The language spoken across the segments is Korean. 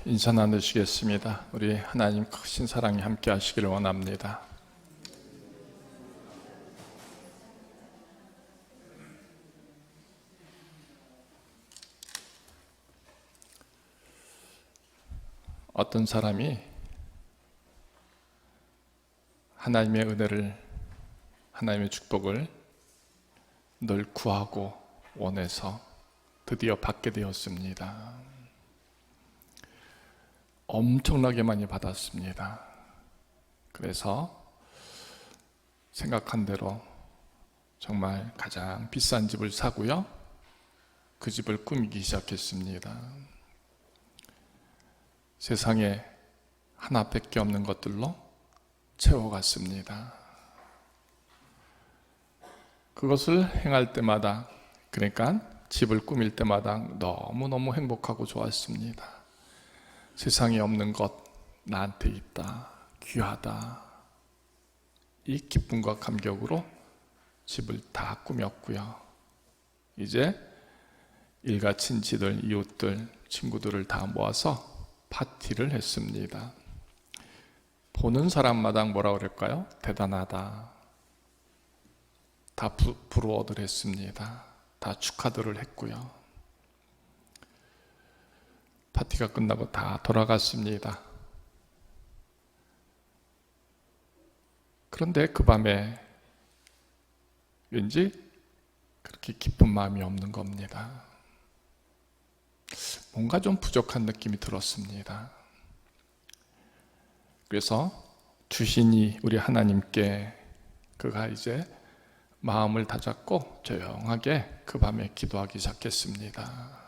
인사 나누시겠습니다. 우리 하나님 크신 사랑이 함께 하시기를 원합니다. 어떤 사람이 하나님의 은혜를, 하나님의 축복을 늘 구하고 원해서 드디어 받게 되었습니다. 엄청나게 많이 받았습니다. 그래서 생각한 대로 정말 가장 비싼 집을 사고요, 그 집을 꾸미기 시작했습니다. 세상에 하나밖에 없는 것들로 채워갔습니다. 그것을 행할 때마다, 그러니까 집을 꾸밀 때마다 너무너무 행복하고 좋았습니다. 세상에 없는 것 나한테 있다, 귀하다, 이 기쁨과 감격으로 집을 다 꾸몄고요. 이제 일가 친지들, 이웃들, 친구들을 다 모아서 파티를 했습니다. 보는 사람마다 뭐라 그럴까요? 대단하다. 다 부러워들 했습니다. 다 축하들을 했고요. 파티가 끝나고 다 돌아갔습니다. 그런데 그 밤에 왠지 그렇게 기쁜 마음이 없는 겁니다. 뭔가 좀 부족한 느낌이 들었습니다. 그래서 주신이 우리 하나님께 그가 이제 마음을 다잡고 조용하게 그 밤에 기도하기 시작했습니다.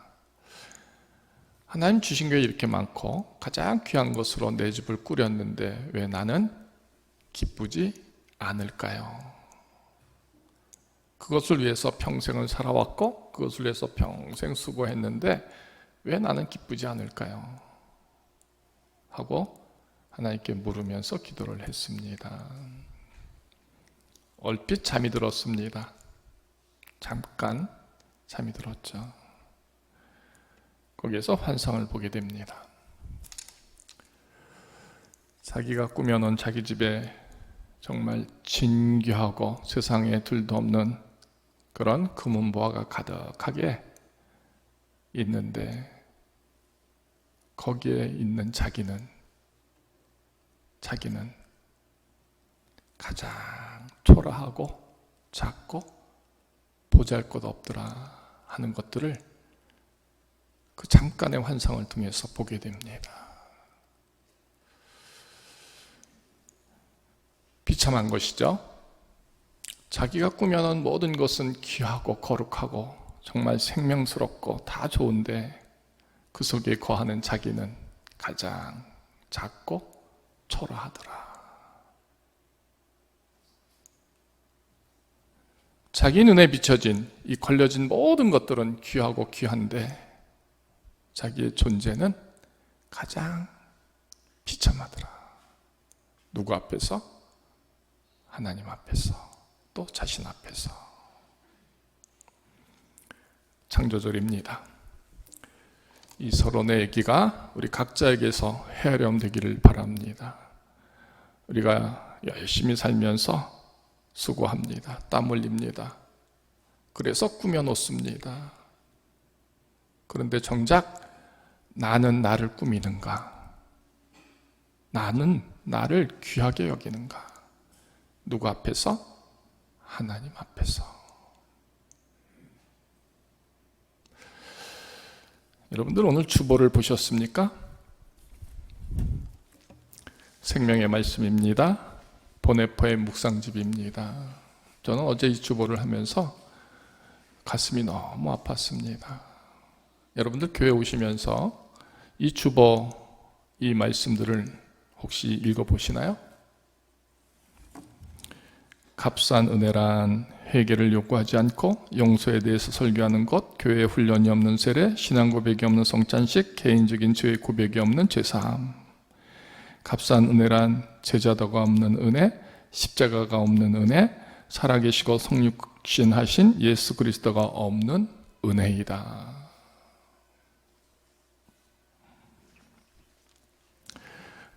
하나님 주신 게 이렇게 많고 가장 귀한 것으로 내 집을 꾸렸는데 왜 나는 기쁘지 않을까요? 그것을 위해서 평생을 살아왔고 그것을 위해서 평생 수고했는데 왜 나는 기쁘지 않을까요? 하고 하나님께 물으면서 기도를 했습니다. 얼핏 잠이 들었습니다. 잠깐 잠이 들었죠. 거기에서 환상을 보게 됩니다. 자기가 꾸며놓은 자기 집에 정말 진귀하고 세상에 둘도 없는 그런 금은보화가 가득하게 있는데 거기에 있는 자기는 가장 초라하고 작고 보잘것없더라 하는 것들을 그 잠깐의 환상을 통해서 보게 됩니다. 비참한 것이죠. 자기가 꾸며놓은 모든 것은 귀하고 거룩하고 정말 생명스럽고 다 좋은데 그 속에 거하는 자기는 가장 작고 초라하더라. 자기 눈에 비춰진 이 걸려진 모든 것들은 귀하고 귀한데 자기의 존재는 가장 비참하더라. 누구 앞에서? 하나님 앞에서, 또 자신 앞에서. 창조절입니다. 이 서론의 얘기가 우리 각자에게서 헤아렴되기를 바랍니다. 우리가 열심히 살면서 수고합니다. 땀 흘립니다. 그래서 꾸며놓습니다. 그런데 정작 나는 나를 꾸미는가? 나는 나를 귀하게 여기는가? 누구 앞에서? 하나님 앞에서. 여러분들 오늘 주보를 보셨습니까? 생명의 말씀입니다. 보네포의 묵상집입니다. 저는 어제 이 주보를 하면서 가슴이 너무 아팠습니다. 여러분들 교회 오시면서 이 주보, 이 말씀들을 혹시 읽어보시나요? 값싼 은혜란 회개를 요구하지 않고 용서에 대해서 설교하는 것, 교회 훈련이 없는 세례, 신앙 고백이 없는 성찬식, 개인적인 죄 고백이 없는 죄사함. 값싼 은혜란 제자도가 없는 은혜, 십자가가 없는 은혜, 살아계시고 성육신하신 예수 그리스도가 없는 은혜이다.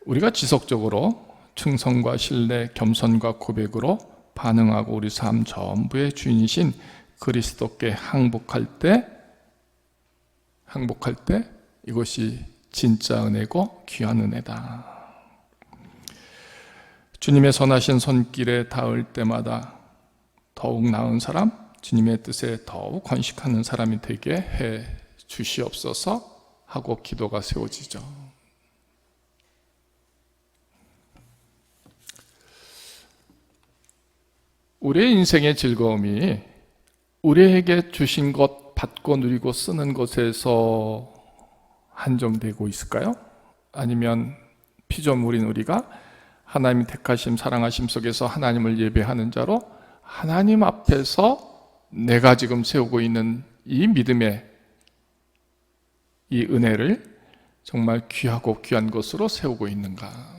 우리가 지속적으로 충성과 신뢰, 겸손과 고백으로 반응하고 우리 삶 전부의 주인이신 그리스도께 항복할 때 이것이 진짜 은혜고 귀한 은혜다. 주님의 선하신 손길에 닿을 때마다 더욱 나은 사람, 주님의 뜻에 더욱 건식하는 사람이 되게 해 주시옵소서 하고 기도가 세워지죠. 우리의 인생의 즐거움이 우리에게 주신 것 받고 누리고 쓰는 것에서 한정되고 있을까요? 아니면 피조물인 우리가 하나님 택하심, 사랑하심 속에서 하나님을 예배하는 자로 하나님 앞에서 내가 지금 세우고 있는 이 믿음의 이 은혜를 정말 귀하고 귀한 것으로 세우고 있는가?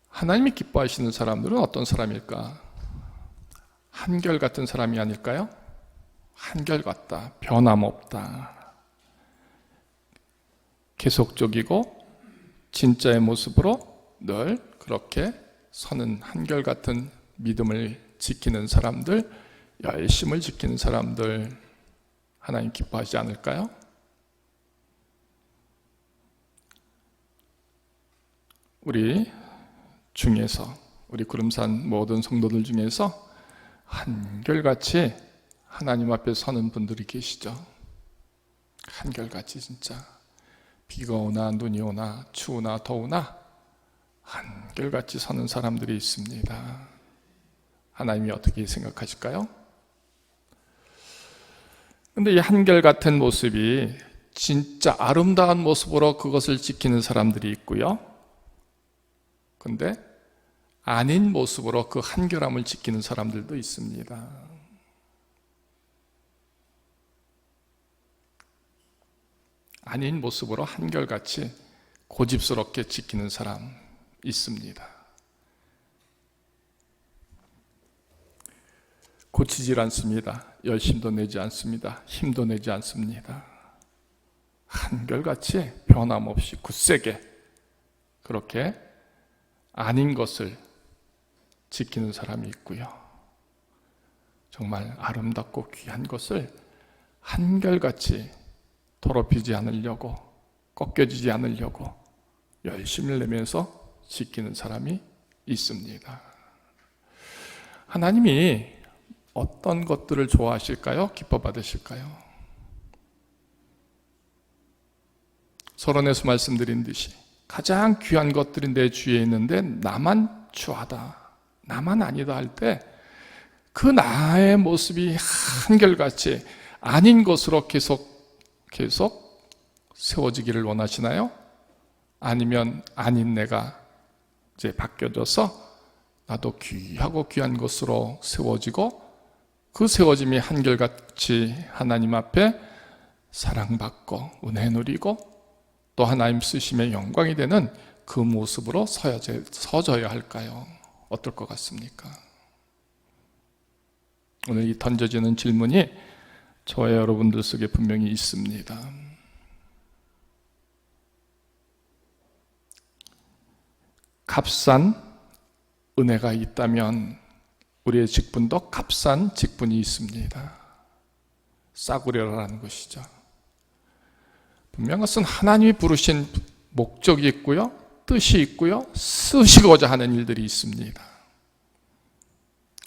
하나님이 기뻐하시는 사람들은 어떤 사람일까? 한결같은 사람이 아닐까요? 한결같다, 변함없다, 계속적이고 진짜의 모습으로 늘 그렇게 서는 한결같은 믿음을 지키는 사람들, 열심을 지키는 사람들, 하나님 기뻐하지 않을까요? 우리 중에서, 우리 구름산 모든 성도들 중에서 한결같이 하나님 앞에 서는 분들이 계시죠. 한결같이 진짜 비가 오나 눈이 오나 추우나 더우나 한결같이 서는 사람들이 있습니다. 하나님이 어떻게 생각하실까요? 그런데 이 한결같은 모습이 진짜 아름다운 모습으로 그것을 지키는 사람들이 있고요. 그런데 아닌 모습으로 그 한결함을 지키는 사람들도 있습니다. 아닌 모습으로 한결같이 고집스럽게 지키는 사람 있습니다. 고치질 않습니다. 열심도 내지 않습니다. 힘도 내지 않습니다. 한결같이 변함없이 굳세게 그렇게 아닌 것을 지키는 사람이 있고요. 정말 아름답고 귀한 것을 한결같이 더럽히지 않으려고, 꺾여지지 않으려고 열심을 내면서 지키는 사람이 있습니다. 하나님이 어떤 것들을 좋아하실까요? 기뻐 받으실까요? 서론에서 말씀드린 듯이 가장 귀한 것들이 내 주위에 있는데 나만 추하다, 나만 아니다 할 때 그 나의 모습이 한결같이 아닌 것으로 계속 세워지기를 원하시나요? 아니면 아닌 내가 이제 바뀌어져서 나도 귀하고 귀한 것으로 세워지고 그 세워짐이 한결같이 하나님 앞에 사랑받고 은혜 누리고 또 하나님 쓰심의 영광이 되는 그 모습으로 서져야 할까요? 어떨 것 같습니까? 오늘 이 던져지는 질문이 저와 여러분들 속에 분명히 있습니다. 값싼 은혜가 있다면 우리의 직분도 값싼 직분이 있습니다. 싸구려라는 것이죠. 분명한 것은 하나님이 부르신 목적이 있고요, 뜻이 있고요, 쓰시고자 하는 일들이 있습니다.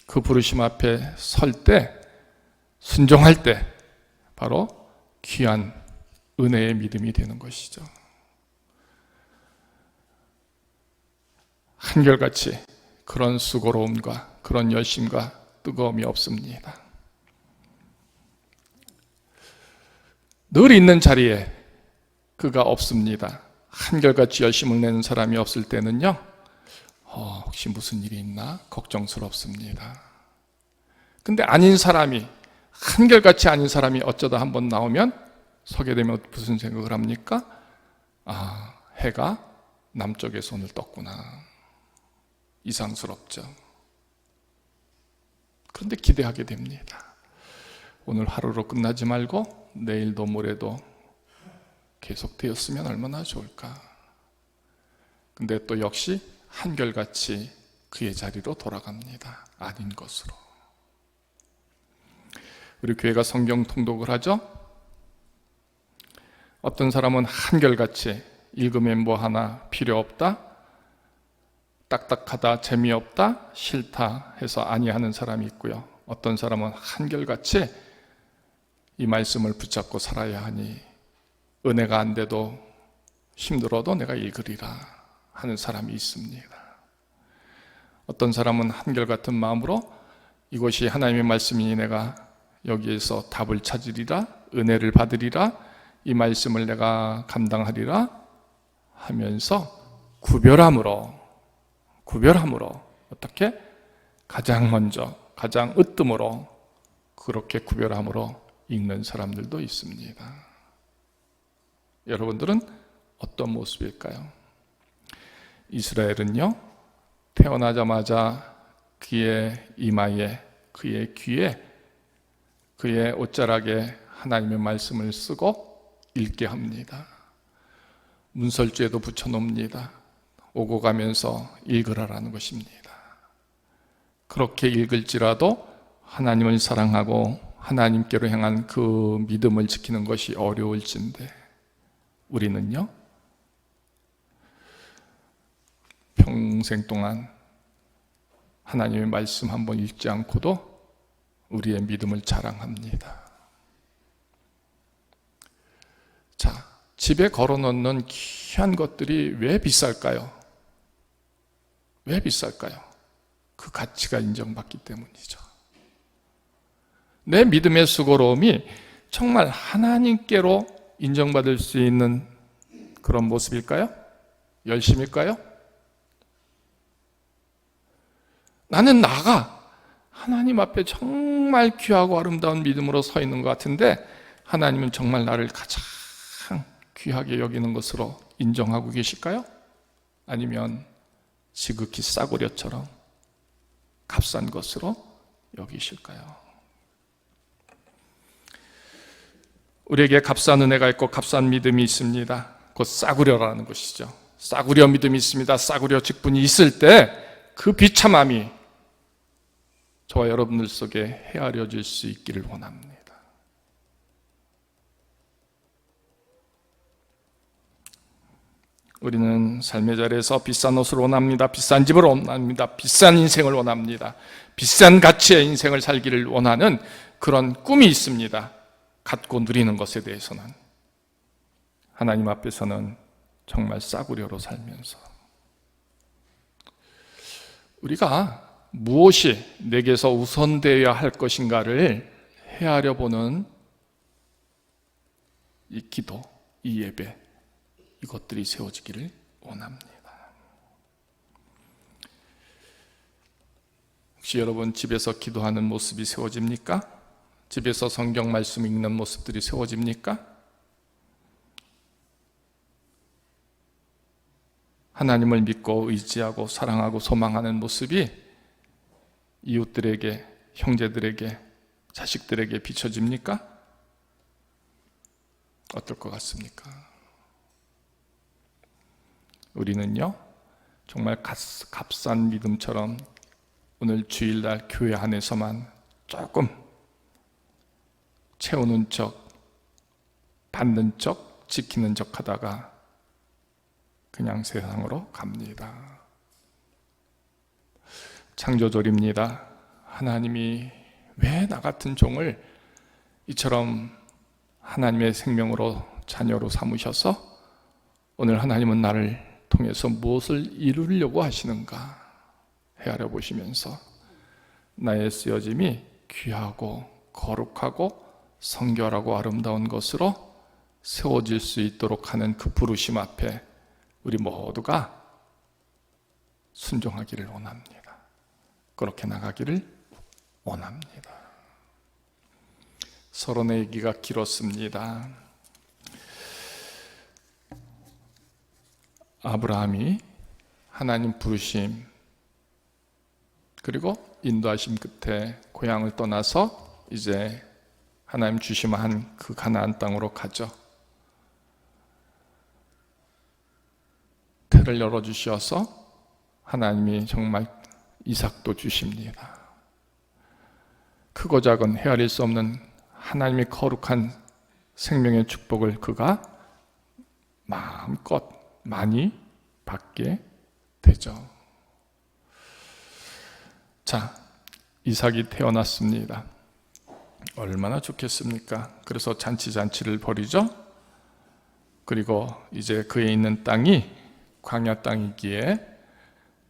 그 부르심 앞에 설 때, 순종할 때 바로 귀한 은혜의 믿음이 되는 것이죠. 한결같이 그런 수고로움과 그런 열심과 뜨거움이 없습니다. 늘 있는 자리에 그가 없습니다. 한결같이 열심을 내는 사람이 없을 때는요, 혹시 무슨 일이 있나 걱정스럽습니다. 근데 아닌 사람이, 한결같이 아닌 사람이 어쩌다 한번 나오면 서게 되면 무슨 생각을 합니까? 해가 남쪽에서 오늘 떴구나. 이상스럽죠. 그런데 기대하게 됩니다. 오늘 하루로 끝나지 말고 내일도 모레도 계속되었으면 얼마나 좋을까. 근데 또 역시 한결같이 그의 자리로 돌아갑니다. 아닌 것으로. 우리 교회가 성경 통독을 하죠. 어떤 사람은 한결같이 읽으면 뭐 하나 필요 없다, 딱딱하다, 재미없다, 싫다 해서 아니하는 사람이 있고요. 어떤 사람은 한결같이 이 말씀을 붙잡고 살아야 하니 은혜가 안 돼도 힘들어도 내가 읽으리라 하는 사람이 있습니다. 어떤 사람은 한결같은 마음으로 이것이 하나님의 말씀이니 내가 여기에서 답을 찾으리라, 은혜를 받으리라, 이 말씀을 내가 감당하리라 하면서 구별함으로 어떻게? 가장 먼저, 가장 으뜸으로 그렇게 구별함으로 읽는 사람들도 있습니다. 여러분들은 어떤 모습일까요? 이스라엘은요, 태어나자마자 그의 이마에, 그의 귀에, 그의 옷자락에 하나님의 말씀을 쓰고 읽게 합니다. 문설주에도 붙여놓습니다. 오고 가면서 읽으라라는 것입니다. 그렇게 읽을지라도 하나님을 사랑하고 하나님께로 향한 그 믿음을 지키는 것이 어려울진데 우리는요, 평생 동안 하나님의 말씀 한번 읽지 않고도 우리의 믿음을 자랑합니다. 자, 집에 걸어놓는 귀한 것들이 왜 비쌀까요? 왜 비쌀까요? 그 가치가 인정받기 때문이죠. 내 믿음의 수고로움이 정말 하나님께로 인정받을 수 있는 그런 모습일까요? 열심일까요? 나는 나가 하나님 앞에 정말 귀하고 아름다운 믿음으로 서 있는 것 같은데 하나님은 정말 나를 가장 귀하게 여기는 것으로 인정하고 계실까요? 아니면 지극히 싸구려처럼 값싼 것으로 여기실까요? 우리에게 값싼 은혜가 있고 값싼 믿음이 있습니다. 곧 싸구려라는 것이죠. 싸구려 믿음이 있습니다. 싸구려 직분이 있을 때 그 비참함이 저와 여러분들 속에 헤아려질 수 있기를 원합니다. 우리는 삶의 자리에서 비싼 옷을 원합니다. 비싼 집을 원합니다. 비싼 인생을 원합니다. 비싼 가치의 인생을 살기를 원하는 그런 꿈이 있습니다. 갖고 누리는 것에 대해서는. 하나님 앞에서는 정말 싸구려로 살면서 우리가 무엇이 내게서 우선되어야 할 것인가를 헤아려 보는 이 기도, 이 예배, 이것들이 세워지기를 원합니다. 혹시 여러분 집에서 기도하는 모습이 세워집니까? 집에서 성경 말씀 읽는 모습들이 세워집니까? 하나님을 믿고 의지하고 사랑하고 소망하는 모습이 이웃들에게, 형제들에게, 자식들에게 비춰집니까? 어떨 것 같습니까? 우리는요, 정말 값싼 믿음처럼 오늘 주일날 교회 안에서만 조금 채우는 척, 받는 척, 지키는 척 하다가 그냥 세상으로 갑니다. 창조절입니다. 하나님이 왜 나 같은 종을 이처럼 하나님의 생명으로 자녀로 삼으셔서 오늘 하나님은 나를 통해서 무엇을 이루려고 하시는가 헤아려 보시면서 나의 쓰여짐이 귀하고 거룩하고 성결하고 아름다운 것으로 세워질 수 있도록 하는 그 부르심 앞에 우리 모두가 순종하기를 원합니다. 그렇게 나가기를 원합니다. 서론의 얘기가 길었습니다. 아브라함이 하나님 부르심 그리고 인도하심 끝에 고향을 떠나서 이제 하나님 주시면 그 가나안 땅으로 가죠. 태를 열어주셔서 하나님이 정말 이삭도 주십니다. 크고 작은 헤아릴 수 없는 하나님의 거룩한 생명의 축복을 그가 마음껏 많이 받게 되죠. 자, 이삭이 태어났습니다. 얼마나 좋겠습니까? 그래서 잔치를 벌이죠. 그리고 이제 그에 있는 땅이 광야 땅이기에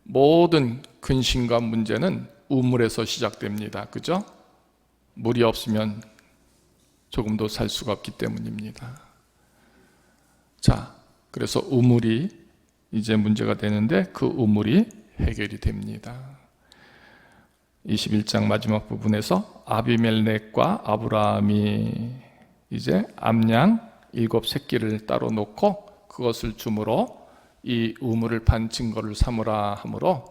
모든 근심과 문제는 우물에서 시작됩니다. 그죠? 물이 없으면 조금도 살 수가 없기 때문입니다. 자, 그래서 우물이 이제 문제가 되는데 그 우물이 해결이 됩니다. 21장 마지막 부분에서 아비멜렉과 아브라함이 이제 암양 7 새끼를 따로 놓고 그것을 주므로 이 우물을 판 증거를 삼으라 하므로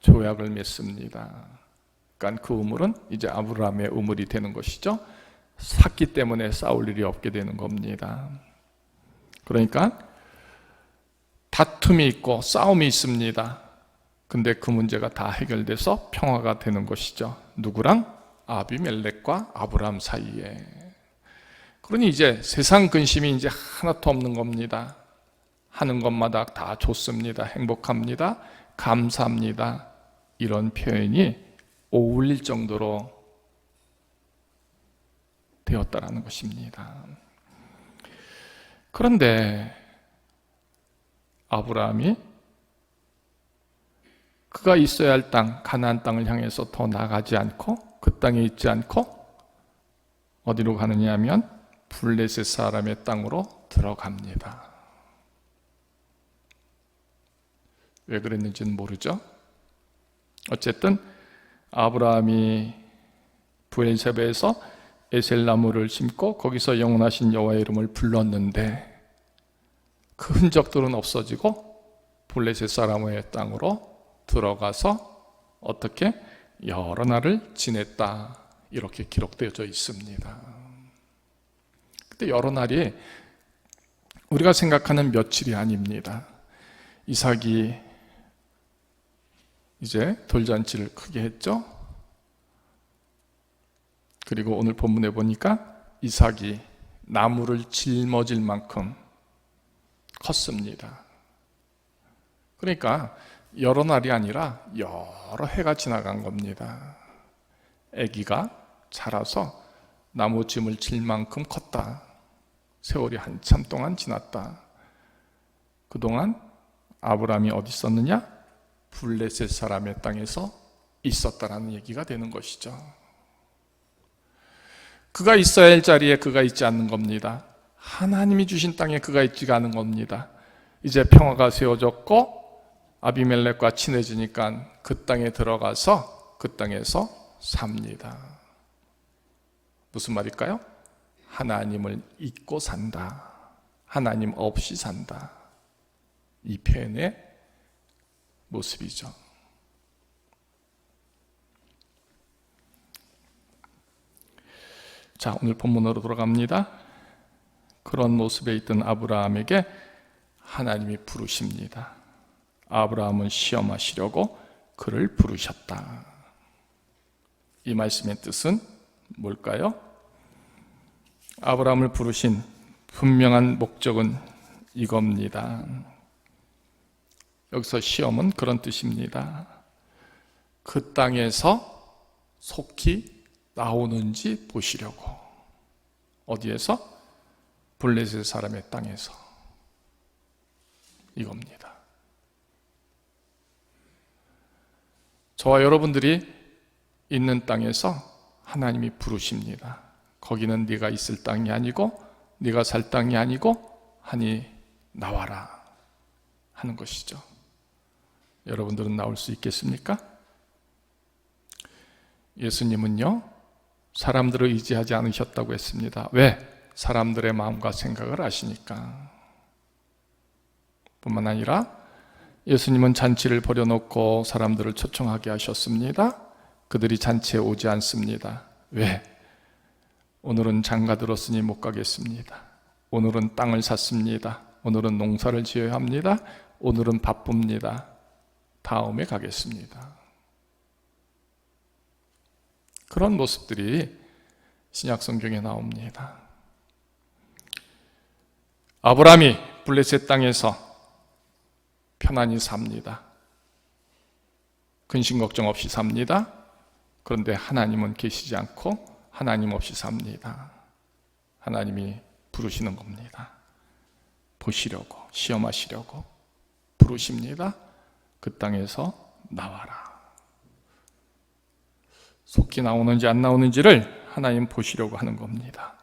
조약을 맺습니다. 그러니까 그 우물은 이제 아브라함의 우물이 되는 것이죠. 샀기 때문에 싸울 일이 없게 되는 겁니다. 그러니까 다툼이 있고 싸움이 있습니다. 근데 그 문제가 다 해결돼서 평화가 되는 것이죠. 누구랑? 아비멜렉과 아브라함 사이에. 그러니 이제 세상 근심이 이제 하나도 없는 겁니다. 하는 것마다 다 좋습니다. 행복합니다. 감사합니다. 이런 표현이 어울릴 정도로 되었다라는 것입니다. 그런데 아브라함이 그가 있어야 할 땅, 가나안 땅을 향해서 더 나가지 않고 그 땅에 있지 않고 어디로 가느냐 하면 블레셋 사람의 땅으로 들어갑니다. 왜 그랬는지는 모르죠. 어쨌든 아브라함이 브엘세바에서 에셀나무를 심고 거기서 영원하신 여호와의 이름을 불렀는데 그 흔적들은 없어지고 블레셋 사람의 땅으로 들어가서 어떻게 여러 날을 지냈다 이렇게 기록되어져 있습니다. 근데 여러 날이 우리가 생각하는 며칠이 아닙니다. 이삭이 이제 돌잔치를 크게 했죠. 그리고 오늘 본문에 보니까 이삭이 나무를 짊어질 만큼 컸습니다. 그러니까 여러 날이 아니라 여러 해가 지나간 겁니다. 아기가 자라서 나무 짐을 질 만큼 컸다. 세월이 한참 동안 지났다. 그동안 아브라함이 어디 있었느냐? 블레셋 사람의 땅에서 있었다라는 얘기가 되는 것이죠. 그가 있어야 할 자리에 그가 있지 않는 겁니다. 하나님이 주신 땅에 그가 있지가 않은 겁니다. 이제 평화가 세워졌고 아비멜렉과 친해지니까 그 땅에 들어가서 그 땅에서 삽니다. 무슨 말일까요? 하나님을 잊고 산다. 하나님 없이 산다. 이 표현의 모습이죠. 자, 오늘 본문으로 돌아갑니다. 그런 모습에 있던 아브라함에게 하나님이 부르십니다. 아브라함은 시험하시려고 그를 부르셨다. 이 말씀의 뜻은 뭘까요? 아브라함을 부르신 분명한 목적은 이겁니다. 여기서 시험은 그런 뜻입니다. 그 땅에서 속히 나오는지 보시려고. 어디에서? 블레셋 사람의 땅에서. 이겁니다. 저와 여러분들이 있는 땅에서 하나님이 부르십니다. 거기는 네가 있을 땅이 아니고 네가 살 땅이 아니고 하니 나와라 하는 것이죠. 여러분들은 나올 수 있겠습니까? 예수님은요, 사람들을 의지하지 않으셨다고 했습니다. 왜? 사람들의 마음과 생각을 아시니까. 뿐만 아니라 예수님은 잔치를 벌여놓고 사람들을 초청하게 하셨습니다. 그들이 잔치에 오지 않습니다. 왜? 오늘은 장가 들었으니 못 가겠습니다. 오늘은 땅을 샀습니다. 오늘은 농사를 지어야 합니다. 오늘은 바쁩니다. 다음에 가겠습니다. 그런 모습들이 신약 성경에 나옵니다. 아브라함이 블레셋 땅에서 편안히 삽니다. 근심 걱정 없이 삽니다. 그런데 하나님은 계시지 않고 하나님 없이 삽니다. 하나님이 부르시는 겁니다. 보시려고, 시험하시려고 부르십니다. 그 땅에서 나와라. 속히 나오는지 안 나오는지를 하나님 보시려고 하는 겁니다.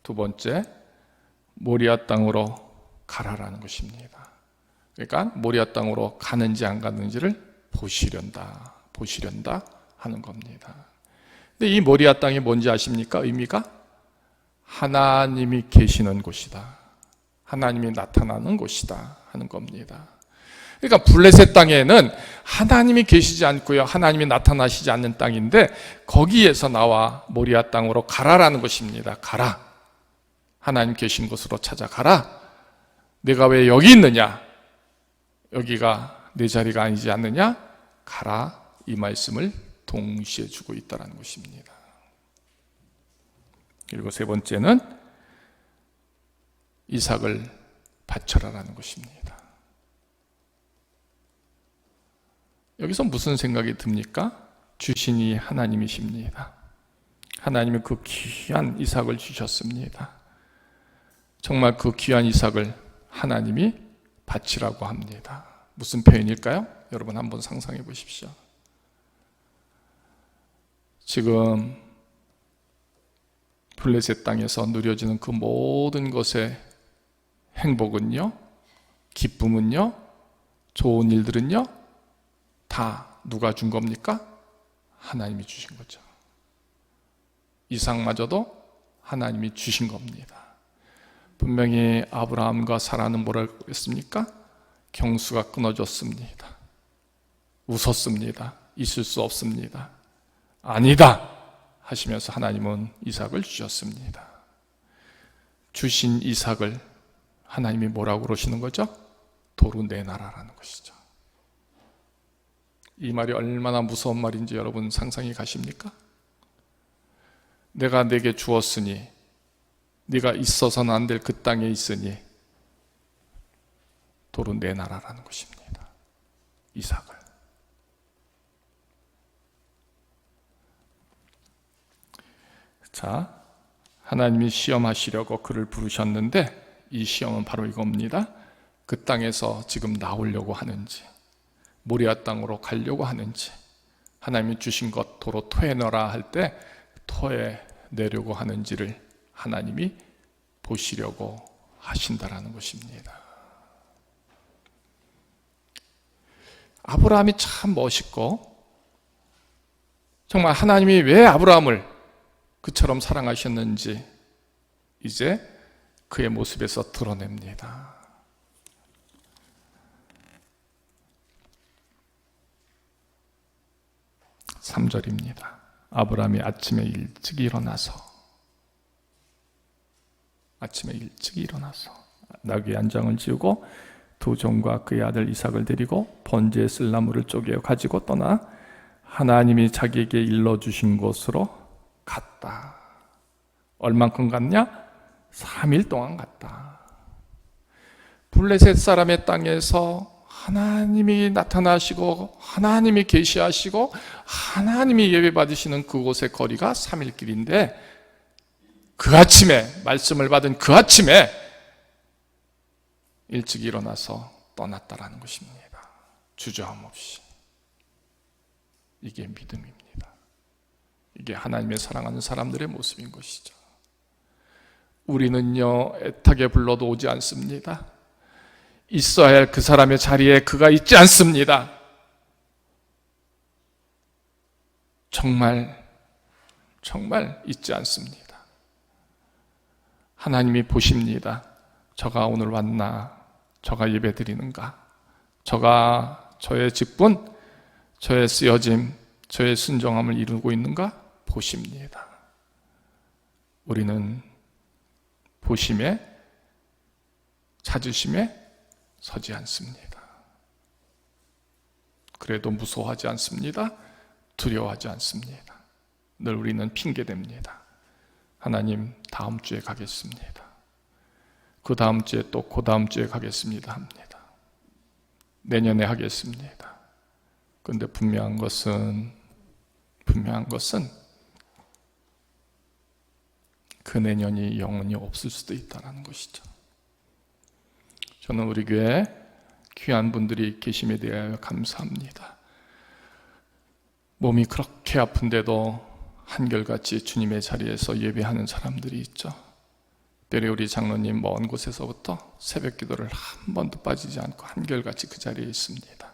두 번째, 모리아 땅으로 가라라는 것입니다. 그러니까 모리아 땅으로 가는지 안 가는지를 보시련다 하는 겁니다. 근데 이 모리아 땅이 뭔지 아십니까? 의미가 하나님이 계시는 곳이다. 하나님이 나타나는 곳이다 하는 겁니다. 그러니까 블레셋 땅에는 하나님이 계시지 않고요, 하나님이 나타나시지 않는 땅인데 거기에서 나와 모리아 땅으로 가라라는 것입니다. 가라. 하나님 계신 곳으로 찾아가라. 내가 왜 여기 있느냐? 여기가 내 자리가 아니지 않느냐? 가라. 이 말씀을 동시에 주고 있다는 것입니다. 그리고 세 번째는 이삭을 바쳐라라는 것입니다. 여기서 무슨 생각이 듭니까? 주신이 하나님이십니다. 하나님이 그 귀한 이삭을 주셨습니다. 정말 그 귀한 이삭을 하나님이 바치라고 합니다. 무슨 표현일까요? 여러분 한번 상상해 보십시오. 지금 블레셋 땅에서 누려지는 그 모든 것의 행복은요, 기쁨은요, 좋은 일들은요, 다 누가 준 겁니까? 하나님이 주신 거죠. 이삭마저도 하나님이 주신 겁니다. 분명히 아브라함과 사라는 뭐라고 했습니까? 경수가 끊어졌습니다. 웃었습니다. 있을 수 없습니다. 아니다 하시면서 하나님은 이삭을 주셨습니다. 주신 이삭을 하나님이 뭐라고 그러시는 거죠? 도로 내놔라라는 것이죠. 이 말이 얼마나 무서운 말인지 여러분 상상이 가십니까? 내가 내게 주었으니, 네가 있어서는 안 될 그 땅에 있으니 도로 내놔라라는 것입니다. 이삭을. 자, 하나님이 시험하시려고 그를 부르셨는데 이 시험은 바로 이겁니다. 그 땅에서 지금 나오려고 하는지, 모리아 땅으로 가려고 하는지, 하나님이 주신 것 도로 토해 넣어라 할 때 토해 내려고 하는지를 하나님이 보시려고 하신다라는 것입니다. 아브라함이 참 멋있고, 정말 하나님이 왜 아브라함을 그처럼 사랑하셨는지 이제 그의 모습에서 드러냅니다. 3절입니다. 아브라함이 아침에 일찍 일어나서 나귀 한 장을 지우고 두 종과 그의 아들 이삭을 데리고 번제에 쓸 나무를 쪼개어 가지고 떠나 하나님이 자기에게 일러주신 곳으로 갔다. 얼만큼 갔냐? 3일 동안 갔다. 블레셋 사람의 땅에서 하나님이 나타나시고 하나님이 계시하시고 하나님이 예배받으시는 그곳의 거리가 3일 길인데, 그 아침에 말씀을 받은 그 아침에 일찍 일어나서 떠났다라는 것입니다. 주저함 없이. 이게 믿음입니다. 이게 하나님의 사랑하는 사람들의 모습인 것이죠. 우리는요, 애타게 불러도 오지 않습니다. 있어야 할 그 사람의 자리에 그가 있지 않습니다. 정말 있지 않습니다. 하나님이 보십니다. 저가 오늘 왔나? 저가 예배 드리는가? 저가 저의 직분, 저의 쓰여짐, 저의 순종함을 이루고 있는가? 보십니다. 우리는 보심에, 찾으심에 서지 않습니다. 그래도 무서워하지 않습니다. 두려워하지 않습니다. 늘 우리는 핑계댑니다. 하나님, 다음 주에 가겠습니다. 그 다음 주에 또 그 다음 주에 가겠습니다 합니다. 내년에 하겠습니다. 그런데 분명한 것은 그 내년이 영원히 없을 수도 있다는 것이죠. 저는 우리 교회에 귀한 분들이 계심에 대하여 감사합니다. 몸이 그렇게 아픈데도 한결같이 주님의 자리에서 예배하는 사람들이 있죠. 때려 우리 장로님 먼 곳에서부터 새벽 기도를 한 번도 빠지지 않고 한결같이 그 자리에 있습니다.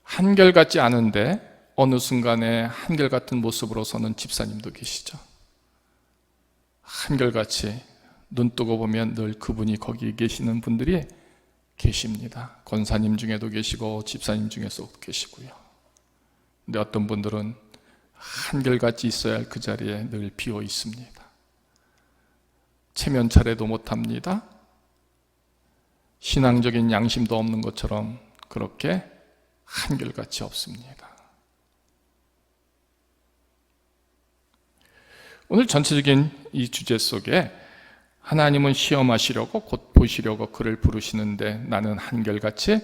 한결같지 않은데 어느 순간에 한결같은 모습으로 서는 집사님도 계시죠. 한결같이 눈 뜨고 보면 늘 그분이 거기 계시는 분들이 계십니다. 권사님 중에도 계시고 집사님 중에서도 계시고요. 근데 어떤 분들은 한결같이 있어야 할 그 자리에 늘 비어 있습니다. 체면 차례도 못합니다. 신앙적인 양심도 없는 것처럼 그렇게 한결같이 없습니다. 오늘 전체적인 이 주제 속에 하나님은 시험하시려고 곧 보시려고 그를 부르시는데 나는 한결같이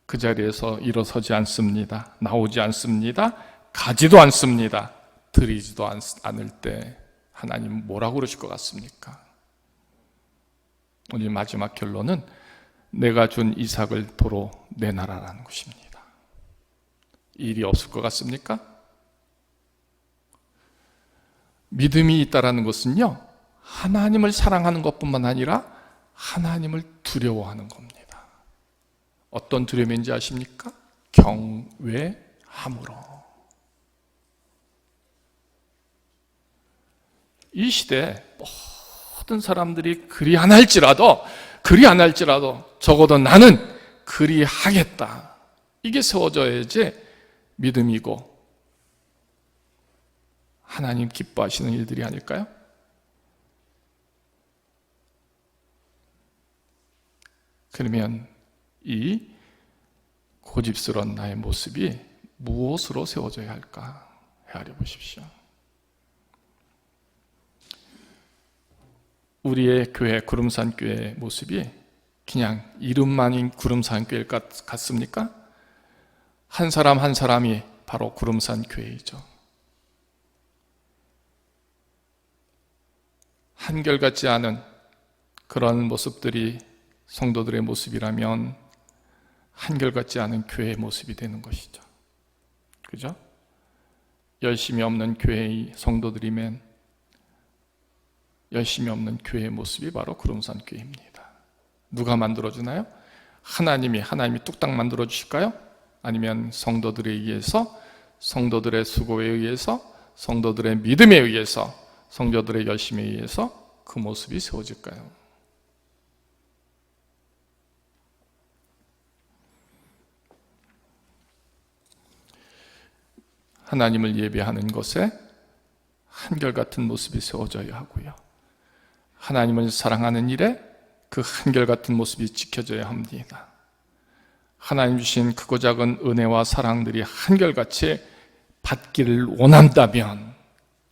그 자리에서 일어서지 않습니다. 나오지 않습니다. 가지도 않습니다. 드리지도 않을 때 하나님 뭐라고 그러실 것 같습니까? 오늘 마지막 결론은 내가 준 이삭을 도로 내놔라라는 것입니다. 일이 없을 것 같습니까? 믿음이 있다라는 것은요, 하나님을 사랑하는 것뿐만 아니라 하나님을 두려워하는 겁니다. 어떤 두려움인지 아십니까? 경외함으로. 이 시대에 모든 사람들이 그리 안 할지라도 적어도 나는 그리 하겠다. 이게 세워져야지 믿음이고 하나님 기뻐하시는 일들이 아닐까요? 그러면 이 고집스러운 나의 모습이 무엇으로 세워져야 할까 헤아려 보십시오. 우리의 교회, 구름산 교회의 모습이 그냥 이름만인 구름산 교회 같습니까? 한 사람 한 사람이 바로 구름산 교회이죠. 한결같지 않은 그런 모습들이 성도들의 모습이라면 한결같지 않은 교회의 모습이 되는 것이죠. 그죠? 열심이 없는 교회의 성도들이면 열심이 없는 교회의 모습이 바로 구름산 교회입니다. 누가 만들어주나요? 하나님이 뚝딱 만들어주실까요? 아니면 성도들에 의해서, 성도들의 수고에 의해서, 성도들의 믿음에 의해서, 성도들의 열심에 의해서 그 모습이 세워질까요? 하나님을 예배하는 것에 한결같은 모습이 세워져야 하고요. 하나님을 사랑하는 일에 그 한결같은 모습이 지켜져야 합니다. 하나님 주신 크고 작은 은혜와 사랑들이 한결같이 받기를 원한다면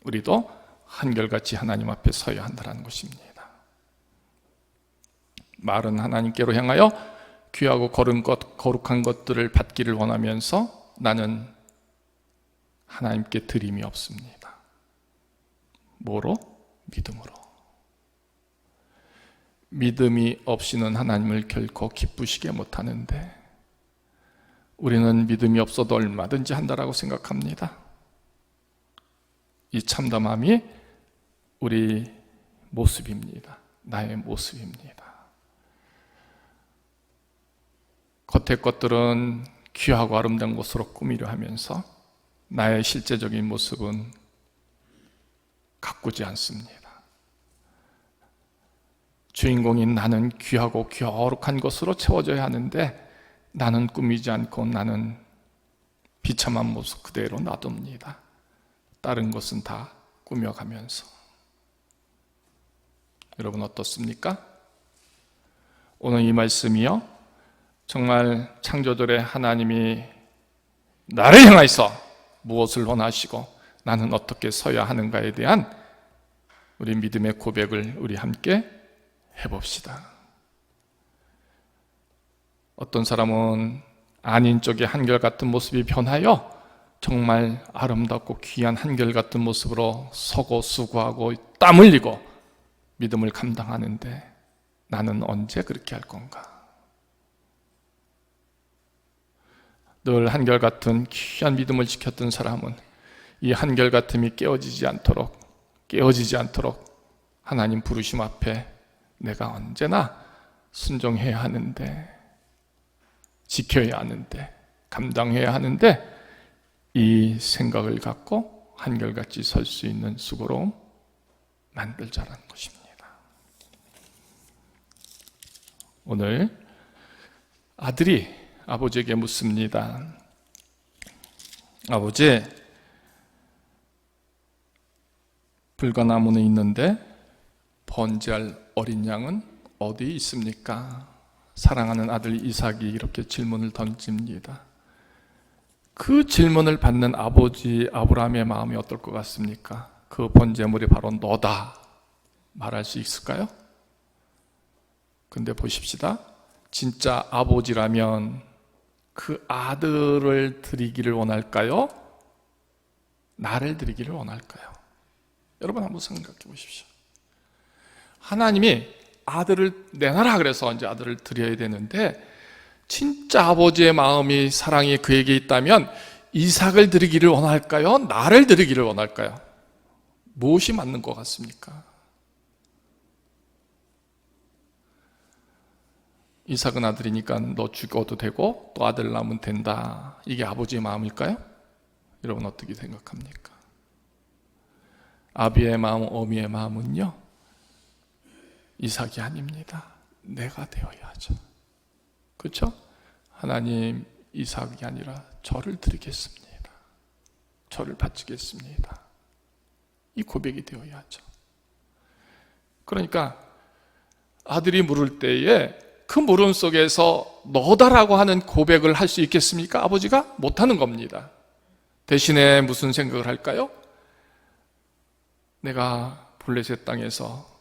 우리도 한결같이 하나님 앞에 서야 한다는 것입니다. 말은 하나님께로 향하여 귀하고 거룩한 것들을 받기를 원하면서 나는 하나님께 드림이 없습니다. 뭐로? 믿음으로. 믿음이 없이는 하나님을 결코 기쁘시게 못하는데 우리는 믿음이 없어도 얼마든지 한다라고 생각합니다. 이 참담함이 우리 모습입니다. 나의 모습입니다. 겉의 것들은 귀하고 아름다운 것으로 꾸미려 하면서 나의 실제적인 모습은 가꾸지 않습니다. 주인공인 나는 귀하고 거룩한 것으로 채워져야 하는데 나는 꾸미지 않고 나는 비참한 모습 그대로 놔둡니다. 다른 것은 다 꾸며가면서. 여러분 어떻습니까? 오늘 이 말씀이요, 정말 창조절에 하나님이 나를 향해서 무엇을 원하시고 나는 어떻게 서야 하는가에 대한 우리 믿음의 고백을 우리 함께 해봅시다. 어떤 사람은 아닌 쪽의 한결같은 모습이 변하여 정말 아름답고 귀한 한결같은 모습으로 서고 수고하고 땀 흘리고 믿음을 감당하는데 나는 언제 그렇게 할 건가? 늘 한결같은 귀한 믿음을 지켰던 사람은 이 한결같음이 깨어지지 않도록 하나님 부르심 앞에 내가 언제나 순종해야 하는데, 지켜야 하는데, 감당해야 하는데, 이 생각을 갖고 한결같이 설 수 있는 수고로움 만들자라는 것입니다. 오늘 아들이 아버지에게 묻습니다. 아버지, 불가나무는 있는데 번제할 어린 양은 어디 있습니까? 사랑하는 아들 이삭이 이렇게 질문을 던집니다. 그 질문을 받는 아버지 아브라함의 마음이 어떨 것 같습니까? 그 번제물이 바로 너다 말할 수 있을까요? 근데 보십시다. 진짜 아버지라면 그 아들을 드리기를 원할까요? 나를 드리기를 원할까요? 여러분 한번 생각해 보십시오. 하나님이 아들을 내놔라 그래서 이제 아들을 드려야 되는데, 진짜 아버지의 마음이, 사랑이 그에게 있다면 이삭을 드리기를 원할까요? 나를 드리기를 원할까요? 무엇이 맞는 것 같습니까? 이삭은 아들이니까 너 죽어도 되고 또 아들 낳으면 된다, 이게 아버지의 마음일까요? 여러분 어떻게 생각합니까? 아비의 마음, 어미의 마음은요, 이삭이 아닙니다. 내가 되어야죠. 그렇죠? 하나님, 이삭이 아니라 저를 드리겠습니다. 저를 바치겠습니다. 이 고백이 되어야죠. 그러니까 아들이 물을 때에 그 물음 속에서 너다라고 하는 고백을 할 수 있겠습니까? 아버지가 못하는 겁니다. 대신에 무슨 생각을 할까요? 내가 블레셋 땅에서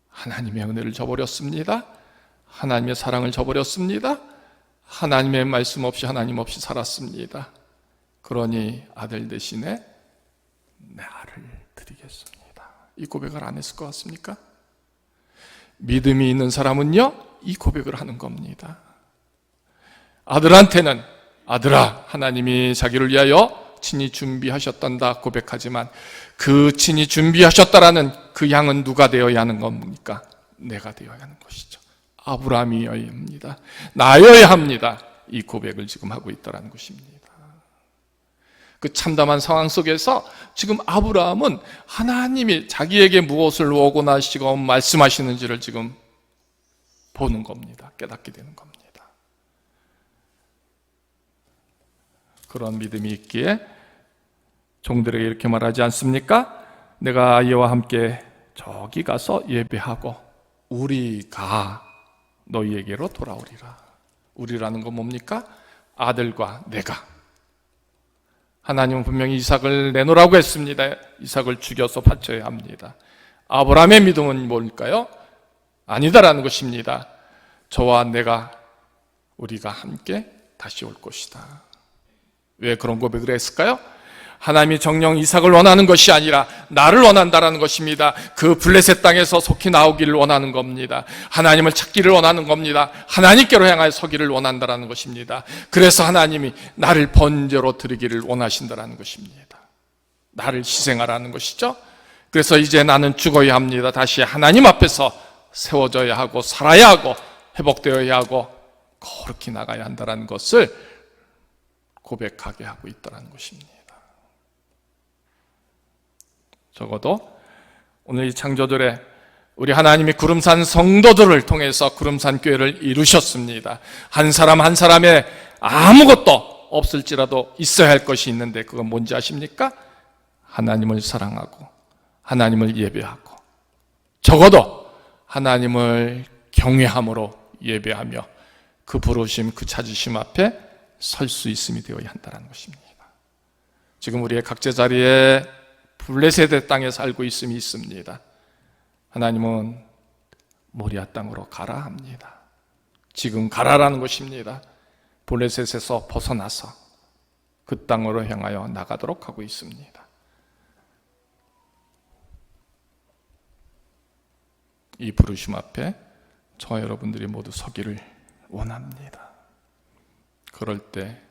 하나님의 은혜를 저버렸습니다. 하나님의 사랑을 저버렸습니다. 하나님의 말씀 없이, 하나님 없이 살았습니다. 그러니 아들 대신에 나를 드리겠습니다. 이 고백을 안 했을 것 같습니까? 믿음이 있는 사람은요, 이 고백을 하는 겁니다. 아들한테는 아들아, 하나님이 자기를 위하여 친히 준비하셨단다 고백하지만, 그 친히 준비하셨다라는 그 양은 누가 되어야 하는 겁니까? 내가 되어야 하는 것이죠. 아브라함이어야 합니다. 나여야 합니다. 이 고백을 지금 하고 있다는 것입니다. 그 참담한 상황 속에서 지금 아브라함은 하나님이 자기에게 무엇을 원하시고 말씀하시는지를 지금 보는 겁니다. 깨닫게 되는 겁니다. 그런 믿음이 있기에 종들에게 이렇게 말하지 않습니까? 내가 아이와 함께 저기 가서 예배하고 우리가 너희에게로 돌아오리라. 우리라는 건 뭡니까? 아들과 내가. 하나님은 분명히 이삭을 내놓으라고 했습니다. 이삭을 죽여서 바쳐야 합니다. 아브라함의 믿음은 뭘까요? 아니다라는 것입니다. 저와 내가, 우리가 함께 다시 올 것이다. 왜 그런 고백을 했을까요? 하나님이 정녕 이삭을 원하는 것이 아니라 나를 원한다라는 것입니다. 그 블레셋 땅에서 속히 나오기를 원하는 겁니다. 하나님을 찾기를 원하는 겁니다. 하나님께로 향하여 서기를 원한다라는 것입니다. 그래서 하나님이 나를 번제로 드리기를 원하신다라는 것입니다. 나를 희생하라는 것이죠. 그래서 이제 나는 죽어야 합니다. 다시 하나님 앞에서 세워져야 하고 살아야 하고 회복되어야 하고 거룩히 나가야 한다는 것을 고백하게 하고 있다는 것입니다. 적어도 오늘 이 창조절에 우리 하나님이 구름산 성도들을 통해서 구름산 교회를 이루셨습니다. 한 사람 한 사람의 아무것도 없을지라도 있어야 할 것이 있는데 그건 뭔지 아십니까? 하나님을 사랑하고 하나님을 예배하고 적어도 하나님을 경외함으로 예배하며 그 부르심, 그 찾으심 앞에 설 수 있음이 되어야 한다는 것입니다. 지금 우리의 각자 자리에 블레셋의 땅에 살고 있음이 있습니다. 하나님은 모리아 땅으로 가라 합니다. 지금 가라라는 것입니다. 블레셋에서 벗어나서 그 땅으로 향하여 나가도록 하고 있습니다. 이 부르심 앞에 저와 여러분들이 모두 서기를 원합니다. 그럴 때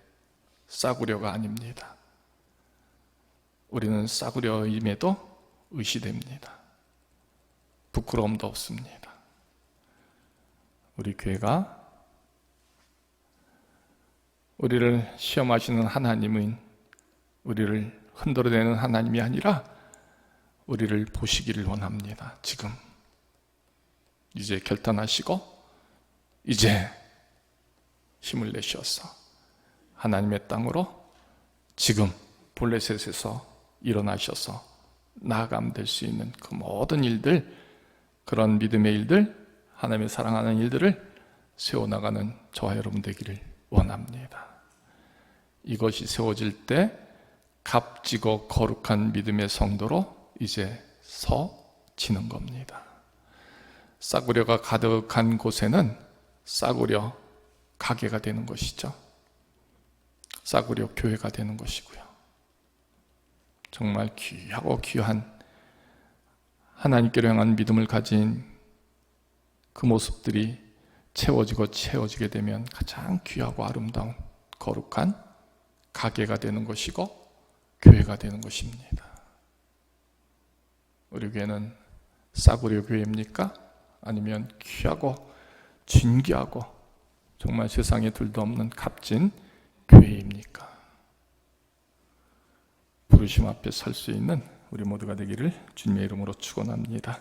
싸구려가 아닙니다. 우리는 싸구려임에도 의시됩니다. 부끄러움도 없습니다. 우리 교회가 우리를 시험하시는 하나님은 우리를 흔들어내는 하나님이 아니라 우리를 보시기를 원합니다. 지금 이제 결단하시고 이제 힘을 내셔서 하나님의 땅으로 지금 블레셋에서 일어나셔서 나아가면 될 수 있는 그 모든 일들, 그런 믿음의 일들, 하나님의 사랑하는 일들을 세워나가는 저와 여러분 되기를 원합니다. 이것이 세워질 때 값지고 거룩한 믿음의 성도로 이제 서지는 겁니다. 싸구려가 가득한 곳에는 싸구려 가게가 되는 것이죠. 싸구려 교회가 되는 것이고요. 정말 귀하고 귀한 하나님께로 향한 믿음을 가진 그 모습들이 채워지게 되면 가장 귀하고 아름다운 거룩한 가게가 되는 것이고 교회가 되는 것입니다. 우리 교회는 싸구려 교회입니까? 아니면 귀하고 진귀하고 정말 세상에 둘도 없는 값진 교회입니까? 부르심 앞에 설 수 있는 우리 모두가 되기를 주님의 이름으로 축원합니다.